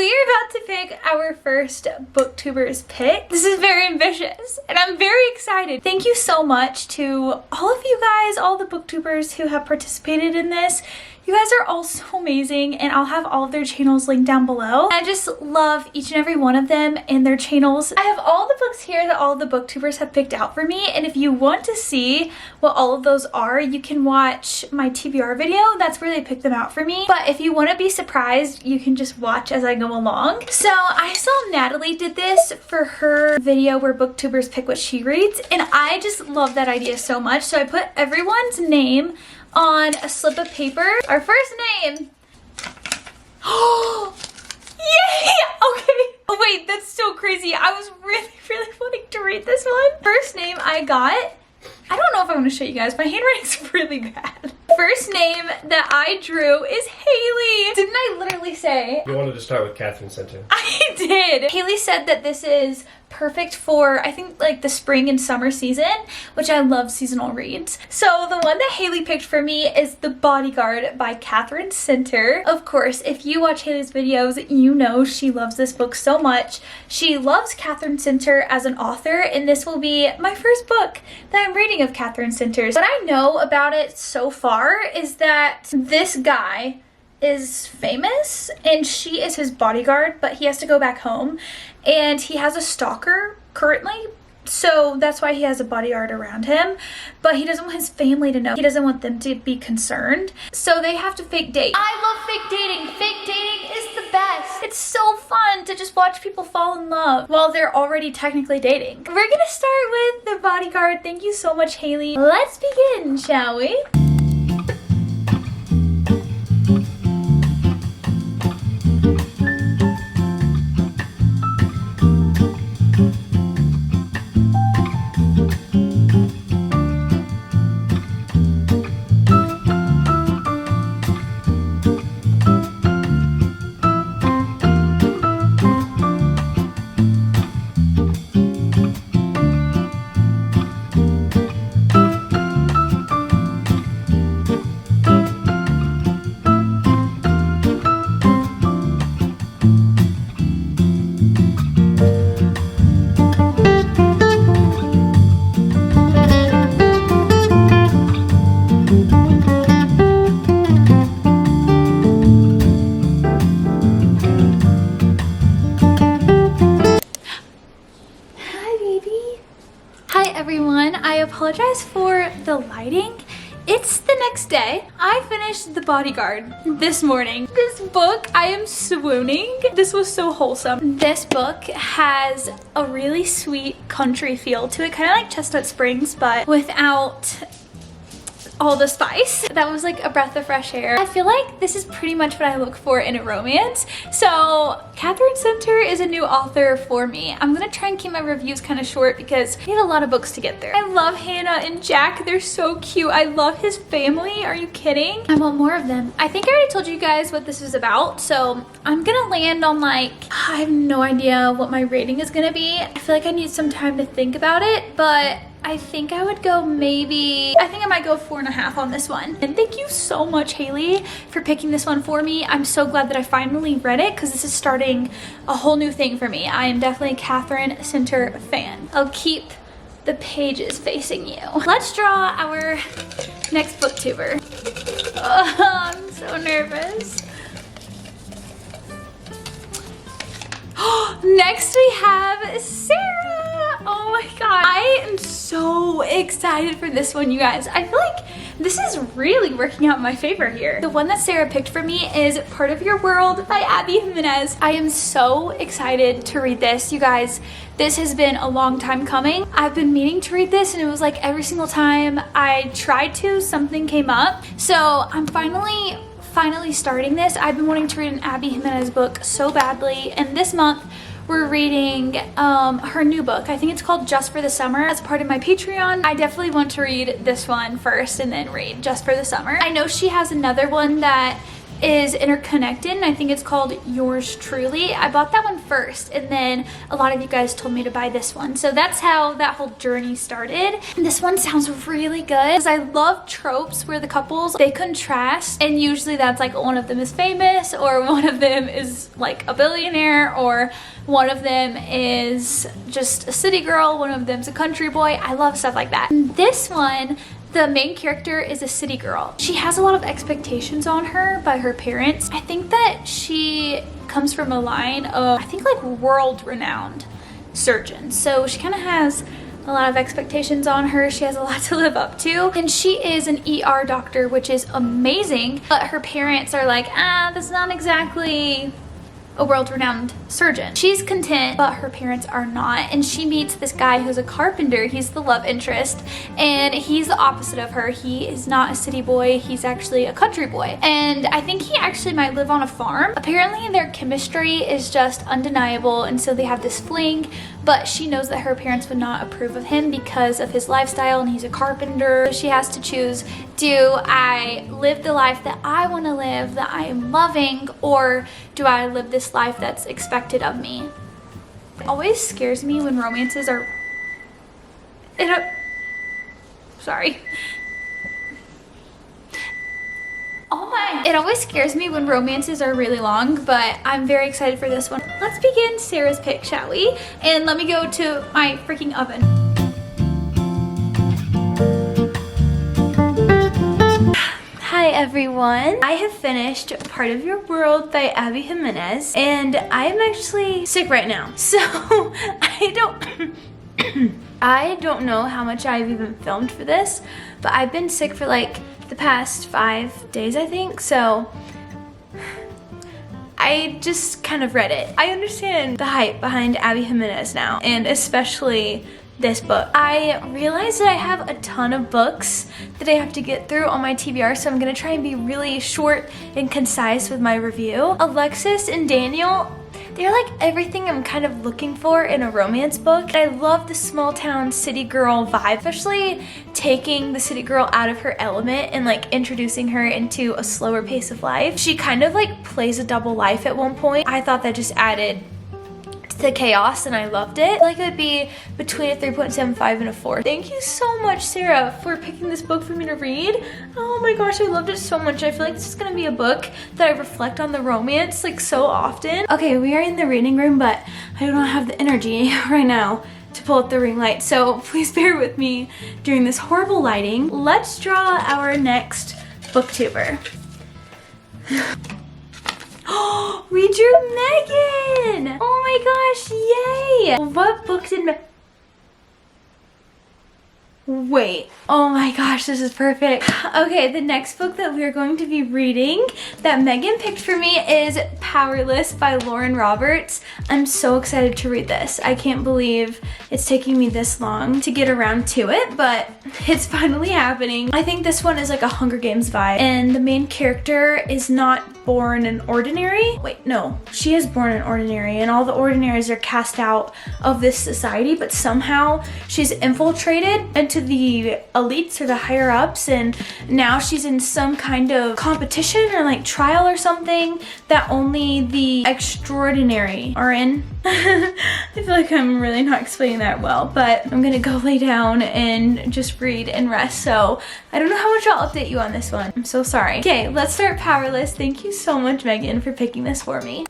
we're about to pick our first Booktubers pick. This is very ambitious and I'm very excited. Thank you so much to all of you guys, all the Booktubers who have participated in this. You guys are all so amazing, and I'll have all of their channels linked down below. I just love each and every one of them and their channels. I have all the books here that all of the Booktubers have picked out for me, and if you want to see what all of those are, you can watch my TBR video. That's where they pick them out for me. But if you want to be surprised, you can just watch as I go along. So I saw Natalie did this for her video where Booktubers pick what she reads, and I just love that idea so much. So I put everyone's name on a slip of paper. Our first name. Oh, yay! Okay. Oh wait, that's so crazy. I was really wanting to read this one. First name I got. I don't know if I'm going to show you guys. My handwriting's really bad. First name that I drew is Haley. Didn't I literally say? You wanted to start with Catherine Center. I did. Haley said that this is perfect for, I think, like the spring and summer season, which I love seasonal reads. So the one that Haley picked for me is The Bodyguard by Catherine Center. Of course, if you watch Haley's videos, you know she loves this book so much. She loves Catherine Center as an author, and this will be my first book that I'm reading of Catherine Center's. What I know about it so far is that this guy is famous and she is his bodyguard, but he has to go back home and he has a stalker currently, so that's why he has a bodyguard around him, but he doesn't want his family to know. He doesn't want them to be concerned, so they have to fake date. I love fake dating. Fake dating is the best. It's so fun to just watch people fall in love while they're already technically dating. We're gonna start with The Bodyguard. Thank you so much, Haley. Let's begin, shall we? I apologize for the lighting. It's the next day. I finished The Bodyguard this morning. This book, I am swooning. This was so wholesome. This book has a really sweet country feel to it, kind of like Chestnut Springs, but without all the spice. That was like a breath of fresh air. I feel like this is pretty much what I look for in a romance. So Catherine Center is a new author for me. I'm gonna try and keep my reviews kind of short because we have a lot of books to get through. I love Hannah and Jack. They're so cute. I love his family. Are you kidding? I want more of them. I think I already told you guys what this is about, so I'm gonna land on like, I have no idea what my rating is gonna be. I feel like I need some time to think about it, but I think I would go I think I might go 4.5 on this one. And thank you so much, Haley, for picking this one for me. I'm so glad that I finally read it because this is starting a whole new thing for me. I am definitely a Catherine Center fan. I'll keep the pages facing you. Let's draw our next booktuber. Oh, I'm so nervous. Next we have Sarah. Oh my god, I am so excited for this one, you guys. I feel like this is really working out in my favor here. The one that Sarah picked for me is Part of Your World by Abby Jimenez. I am so excited to read this, you guys. This has been a long time coming. I've been meaning to read this, and it was like every single time I tried to, something came up. So I'm finally starting this. I've been wanting to read an Abby Jimenez book so badly, and this month we're reading her new book. I think it's called Just for the Summer. As part of my Patreon, I definitely want to read this one first and then read Just for the Summer. I know she has another one that is interconnected, and I think it's called Yours Truly. I bought that one first, and then a lot of you guys told me to buy this one. So that's how that whole journey started. And this one sounds really good because I love tropes where the couples, they contrast, and usually that's like one of them is famous, or one of them is like a billionaire, or one of them is just a city girl, one of them's a country boy. I love stuff like that. And this one, the main character is a city girl. She has a lot of expectations on her by her parents. I think that she comes from a line of, I think, like world-renowned surgeons. So she kind of has a lot of expectations on her. She has a lot to live up to. And she is an ER doctor, which is amazing. But her parents are like, that's not exactly a world-renowned surgeon. She's content, but her parents are not. And she meets this guy who's a carpenter. He's the love interest, and he's the opposite of her. He is not a city boy. He's actually a country boy. And I think he actually might live on a farm. Apparently their chemistry is just undeniable, and so they have this fling, but she knows that her parents would not approve of him because of his lifestyle, and he's a carpenter. So she has to choose, do I live the life that I want to live, that I am loving, or do I live this life that's expected of me? It always scares me when romances are... Sorry. Oh my. It always scares me when romances are really long, but I'm very excited for this one. Let's begin Sarah's pick, shall we? And let me go to my freaking oven. Hi everyone. I have finished Part of Your World by Abby Jimenez, and I'm actually sick right now. So I don't know how much I've even filmed for this, but I've been sick for like the past 5 days, I think. So I just kind of read it. I understand the hype behind Abby Jimenez now, and especially this book. I realized that I have a ton of books that I have to get through on my TBR, so I'm gonna try and be really short and concise with my review. Alexis and Daniel, they're like everything I'm kind of looking for in a romance book. I love the small town city girl vibe, especially taking the city girl out of her element and like introducing her into a slower pace of life. She kind of like plays a double life at one point. I thought that just added to chaos, and I loved it. I feel like it would be between a 3.75 and a 4. Thank you so much, Sarah, for picking this book for me to read. Oh my gosh, I loved it so much. I feel like this is gonna be a book that I reflect on the romance like so often. Okay, we are in the reading room, but I don't have the energy right now to pull up the ring light, so please bear with me during this horrible lighting. Let's draw our next booktuber. We drew Megan! Oh my gosh, yay! What book did Wait, oh my gosh, this is perfect. Okay, the next book that we're going to be reading that Megan picked for me is Powerless by Lauren Roberts. I'm so excited to read this. I can't believe it's taking me this long to get around to it, but it's finally happening. I think this one is like a Hunger Games vibe, and the main character is not born an ordinary. Wait, no, she is born an ordinary, and all the ordinaries are cast out of this society, but somehow she's infiltrated into the elites or the higher ups, and now she's in some kind of competition or like trial or something that only the extraordinary are in. I feel like I'm really not explaining that well, but I'm gonna go lay down and just read and rest, so I don't know how much I'll update you on this one. I'm so sorry. Okay, let's start Powerless. Thank you so much, Megan, for picking this for me.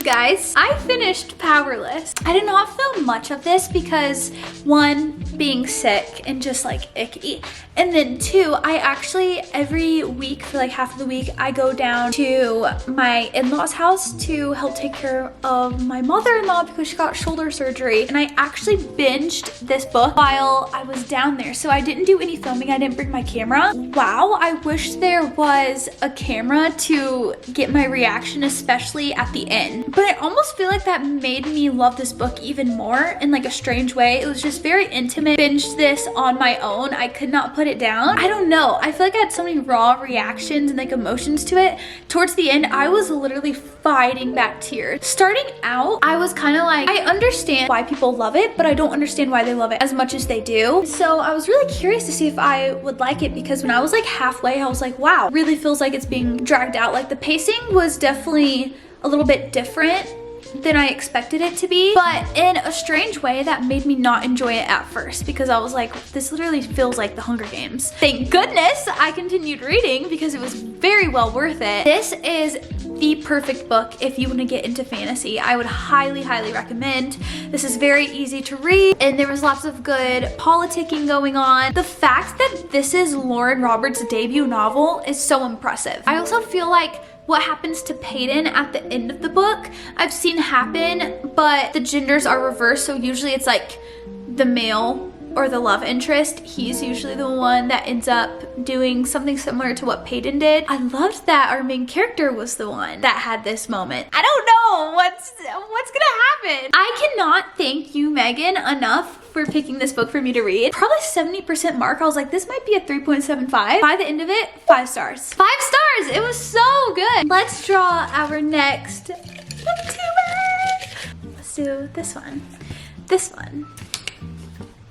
Guys, I finished Powerless. I did not film much of this because, one, being sick and just like icky. And then 2, I actually every week for like half of the week, I go down to my in-laws house to help take care of my mother-in-law because she got shoulder surgery. And I actually binged this book while I was down there. So I didn't do any filming. I didn't bring my camera. Wow, I wish there was a camera to get my reaction, especially at the end. But I almost feel like that made me love this book even more in like a strange way. It was just very intimate. Binged this on my own. I could not put it down. I don't know. I feel like I had so many raw reactions and like emotions to it. Towards the end, I was literally fighting back tears. Starting out, I was kind of like, I understand why people love it, but I don't understand why they love it as much as they do. So I was really curious to see if I would like it, because when I was like halfway, I was like, wow, it really feels like it's being dragged out. Like the pacing was definitely a little bit different than I expected it to be, but in a strange way that made me not enjoy it at first, because I was like, this literally feels like the Hunger Games. Thank goodness I continued reading because it was very well worth it. This is the perfect book if you want to get into fantasy. I would highly, highly recommend. This is very easy to read, and there was lots of good politicking going on. The fact that this is Lauren Roberts' debut novel is so impressive. I also feel like what happens to Peyton at the end of the book, I've seen happen, but the genders are reversed. So usually it's like the male or the love interest. He's usually the one that ends up doing something similar to what Peyton did. I loved that our main character was the one that had this moment. I don't know what's gonna happen. I cannot thank you, Megan, enough for picking this book for me to read. Probably 70% mark. I was like, this might be a 3.75. By the end of it, 5 stars. 5 stars! It was so good. Let's draw our next booktuber. Let's do this one. This one.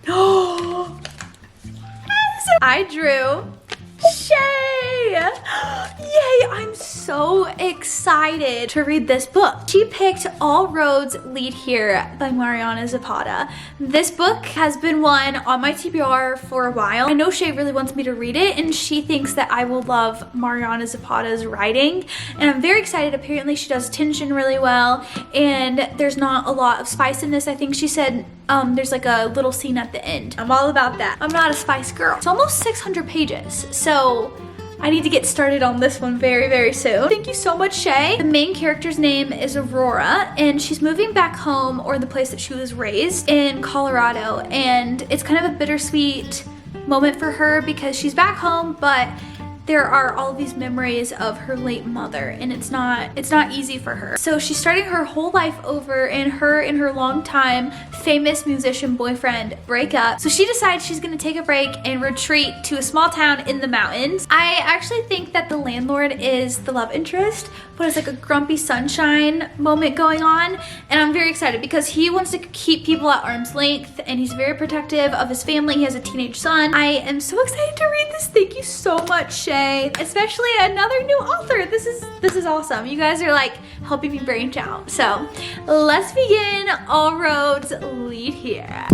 Oh! I drew Shay! Yay! I'm so excited to read this book. She picked All Roads Lead Here by Mariana Zapata. This book has been one on my TBR for a while. I know Shay really wants me to read it, and she thinks that I will love Mariana Zapata's writing, and I'm very excited. Apparently she does tension really well, and there's not a lot of spice in this. I think she said there's like a little scene at the end. I'm all about that. I'm not a spice girl. It's almost 600 pages, so I need to get started on this one very, very soon. Thank you so much, Shay. The main character's name is Aurora, and she's moving back home, or the place that she was raised, in Colorado, and it's kind of a bittersweet moment for her because she's back home, but there are all of these memories of her late mother, and it's not easy for her. So she's starting her whole life over, and her longtime famous musician boyfriend break up. So she decides she's gonna take a break and retreat to a small town in the mountains. I actually think that the landlord is the love interest, but it's like a grumpy sunshine moment going on, and I'm very excited because he wants to keep people at arm's length, and he's very protective of his family. He has a teenage son. I am so excited to read this. Thank you so much, Shay. Especially another new author. This is awesome. You guys are like helping me branch out. So let's begin. All roads lead here.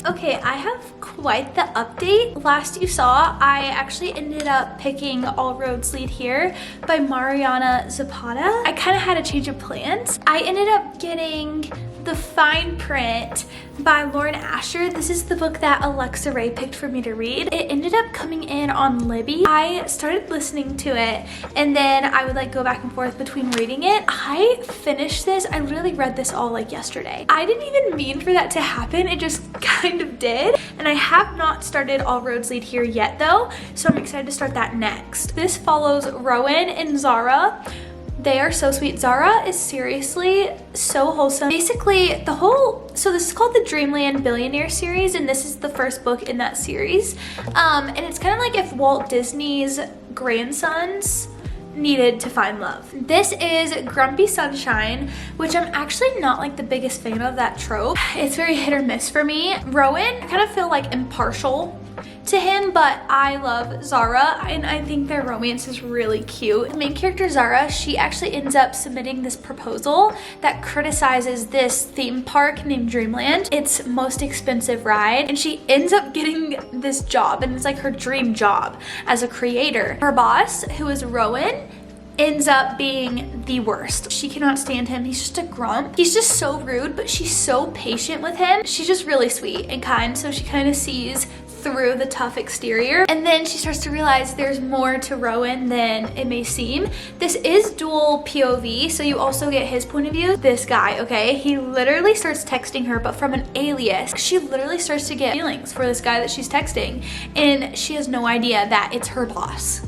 Okay, I have quite the update. Last you saw, I actually ended up picking All Roads Lead Here by Mariana Zapata. I kind of had a change of plans. I ended up getting The Fine Print by Lauren Asher. This is the book that Alexa Ray picked for me to read. It ended up coming in on Libby. I started listening to it, and then I would like go back and forth between reading it. I finished this. I literally read this all like yesterday. I didn't even mean for that to happen. It just kind of did. And I have not started All Roads Lead Here yet though, so I'm excited to start that next. This follows Rowan and Zara. They are so sweet. Zara is seriously so wholesome. Basically, so this is called the Dreamland Billionaire series, and this is the first book in that series. And it's kind of like if Walt Disney's grandsons needed to find love. This is Grumpy Sunshine, which I'm actually not like the biggest fan of that trope. It's very hit or miss for me. Rowan, I kind of feel like impartial to him, but I love Zara and I think their romance is really cute. The main character Zara, she actually ends up submitting this proposal that criticizes this theme park named Dreamland, its most expensive ride, and she ends up getting this job, and it's like her dream job as a creator. Her boss, who is Rowan, ends up being the worst. She cannot stand him. He's just a grump. He's just so rude, but she's so patient with him. She's just really sweet and kind, so she kind of sees through the tough exterior, and then she starts to realize there's more to Rowan than it may seem. This is dual POV, so you also get his point of view. This guy, okay, he literally starts texting her, but from an alias. She literally starts to get feelings for this guy that she's texting, and she has no idea that it's her boss.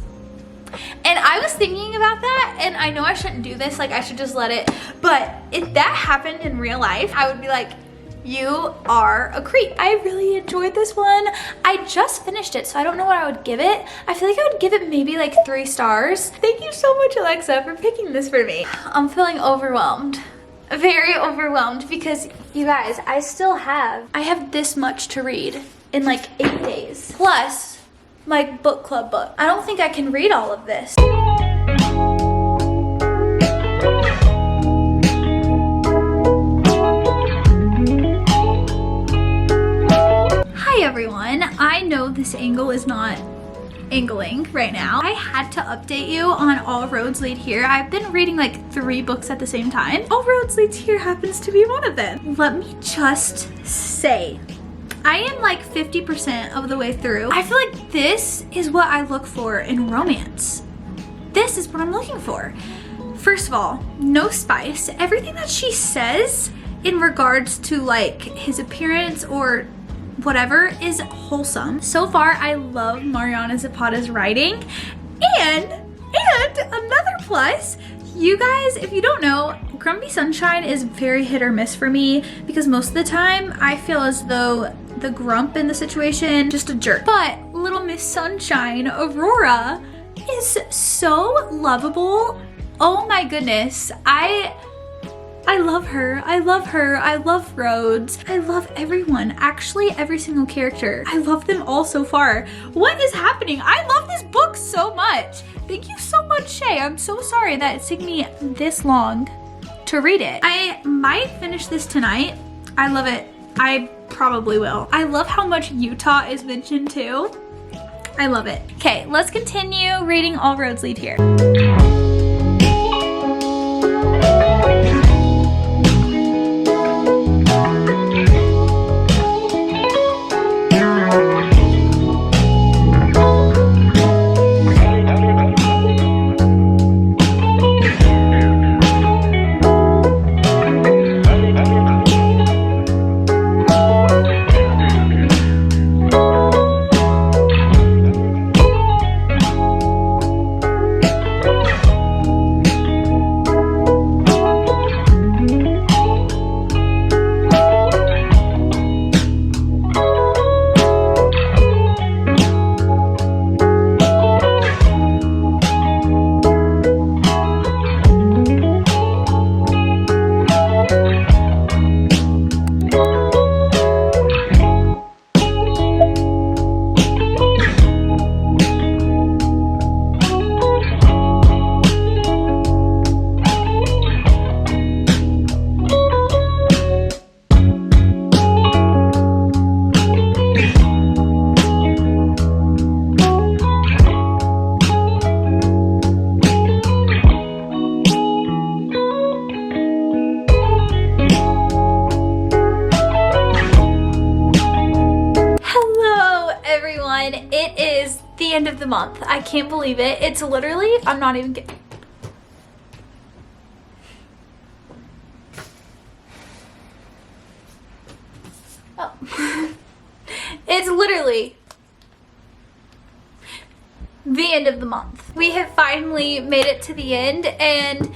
And I was thinking about that, and I know I shouldn't do this, like I should just let it, but if that happened in real life, I would be like, you are a creep. I really enjoyed this one. I just finished it, so I don't know what I would give it. I feel like I would give it maybe like 3 stars. Thank you so much, Alexa, for picking this for me. I'm feeling overwhelmed. Very overwhelmed because you guys, I have this much to read in like 8 days. Plus my book club book. I don't think I can read all of this. Hi everyone, I know this angle is not angling right now. I had to update you on All Roads Lead Here. I've been reading like 3 books at the same time. All Roads Lead Here happens to be one of them. Let me just say, I am like 50% of the way through. I feel like this is what I look for in romance. This is what I'm looking for. First of all, no spice. Everything that she says in regards to like his appearance or whatever is wholesome. So far, I love Mariana Zapata's writing. And another plus, you guys, if you don't know, Grumpy Sunshine is very hit or miss for me because most of the time I feel as though the grump in the situation, just a jerk. But Little Miss Sunshine, Aurora, is so lovable. Oh my goodness. I love her. I love her. I love Rhodes. I love everyone. Actually, every single character. I love them all so far. What is happening? I love this book so much. Thank you so much, Shay. I'm so sorry that it's taken me this long to read it. I might finish this tonight. I love it. I probably will. I love how much Utah is mentioned too. I love it. Okay, let's continue reading All Roads Lead Here. It is the end of the month. I can't believe it. It's literally, I'm not even kidding. Oh. It's literally the end of the month. We have finally made it to the end, and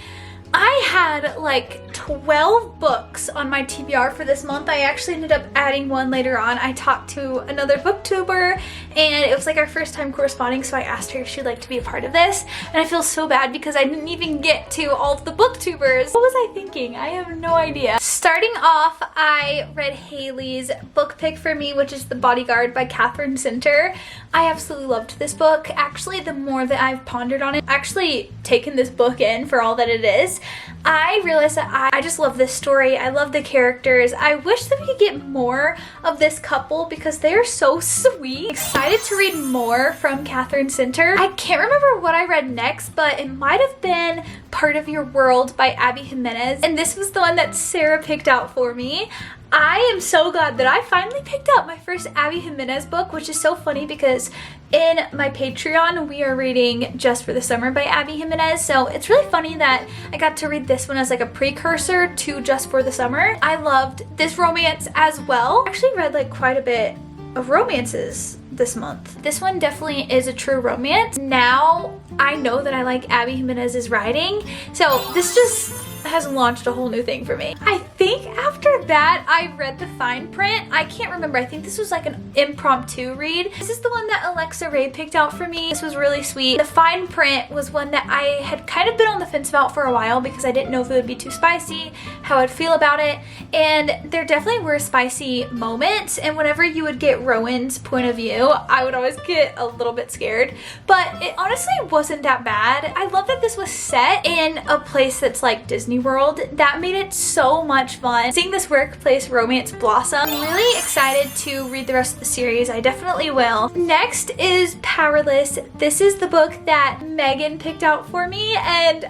I had like 12 books on my TBR for this month. I actually ended up adding one later on. I talked to another booktuber and it was like our first time corresponding, so I asked her if she'd like to be a part of this. And I feel so bad because I didn't even get to all of the booktubers. What was I thinking? I have no idea. Starting off, I read Haley's book pick for me, which is The Bodyguard by Catherine Sinter. I absolutely loved this book. Actually, the more that I've pondered on it, actually taken this book in for all that it is, I realized that I just love this story. I love the characters. I wish that we could get more of this couple because they are so sweet. Excited to read more from Catherine Sinter. I can't remember what I read next, but it might have been Part of Your World by Abby Jimenez, and this was the one that Sarah picked out for me. I am so glad that I finally picked up my first Abby Jimenez book, which is so funny because in my Patreon we are reading Just for the Summer by Abby Jimenez, so it's really funny that I got to read this one as like a precursor to Just for the Summer. I loved this romance as well. I actually read like quite a bit of romances this month. This one definitely is a true romance. Now I know that I like Abby Jimenez's writing, so this just has launched a whole new thing for me. I think after that I read the fine print. I can't remember. I think this was like an impromptu read. This is the one that Alexa Ray picked out for me. This was really sweet. The fine print was one that I had kind of been on the fence about for a while because I didn't know if it would be too spicy, how I'd feel about it, and there definitely were spicy moments, and whenever you would get Rowan's point of view, I would always get a little bit scared, but it honestly wasn't that bad. I love that this was set in a place that's like Disney World. That made it so much fun. Seeing this workplace romance blossom. I'm really excited to read the rest of the series. I definitely will. Next is Powerless. This is the book that Megan picked out for me, and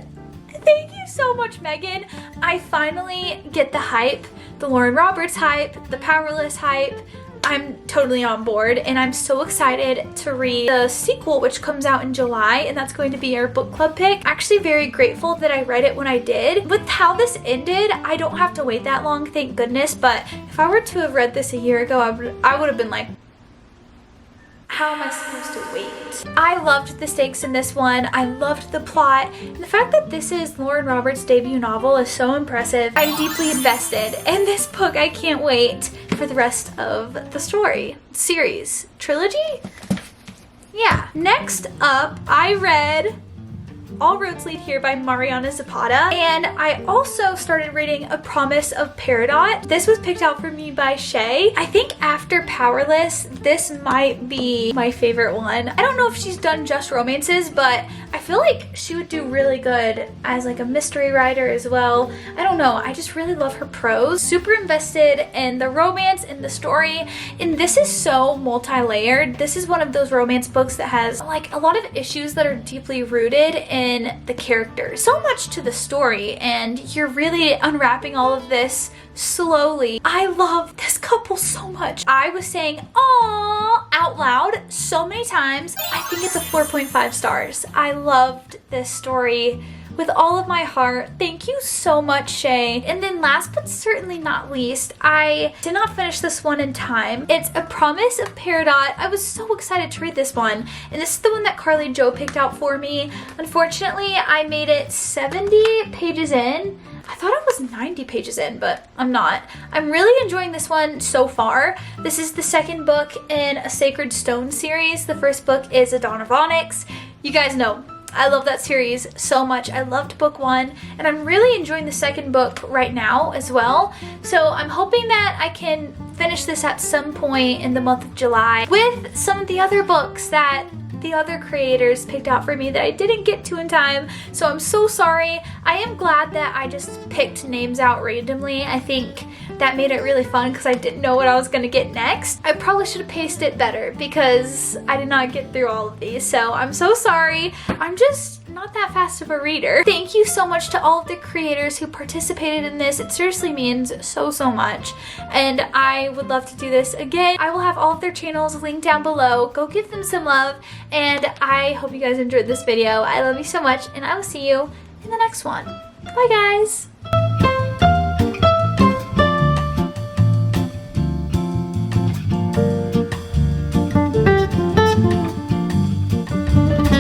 thank you so much, Megan. I finally get the hype, the Lauren Roberts hype, the Powerless hype. I'm totally on board, and I'm so excited to read the sequel, which comes out in July, and that's going to be our book club pick. Actually very grateful that I read it when I did. With how this ended, I don't have to wait that long, thank goodness, but if I were to have read this a year ago, I would have been like, how am I supposed to wait? I loved the stakes in this one. I loved the plot. And the fact that this is Lauren Roberts' debut novel is so impressive. I'm deeply invested in this book. I can't wait for the rest of the story. Series. Trilogy? Yeah. Next up, I read All Roads Lead Here by Mariana Zapata, and I also started reading A Promise of Peridot. This was picked out for me by Shay. I think after Powerless, this might be my favorite one. I don't know if she's done just romances, but I feel like she would do really good as like a mystery writer as well. I don't know, I just really love her prose. Super invested in the romance and the story, and this is so multi-layered. This is one of those romance books that has like a lot of issues that are deeply rooted in the characters. So much to the story, and you're really unwrapping all of this slowly. I love this couple so much. I was saying "aww" out loud so many times. I think it's a 4.5 stars. I loved this story with all of my heart. Thank you so much, Shay. And then last but certainly not least, I did not finish this one in time. It's A Promise of Peridot. I was so excited to read this one, and this is the one that Carly Jo picked out for me. Unfortunately, I made it 70 pages in. I thought it was 90 pages in, but I'm not. I'm really enjoying this one so far. This is the second book in a Sacred Stone series. The first book is A Dawn of Onyx. You guys know I love that series so much. I loved book one, and I'm really enjoying the second book right now as well. So I'm hoping that I can finish this at some point in the month of July with some of the other books that the other creators picked out for me that I didn't get to in time. So I'm so sorry. I am glad that I just picked names out randomly. I think that made it really fun because I didn't know what I was going to get next. I probably should have paced it better because I did not get through all of these. So I'm so sorry. I'm just not that fast of a reader. Thank you so much to all of the creators who participated in this. It seriously means so much, and I would love to do this again. I will have all of their channels linked down below. Go give them some love, and I hope you guys enjoyed this video. I love you so much, and I will see you in the next one. Bye guys!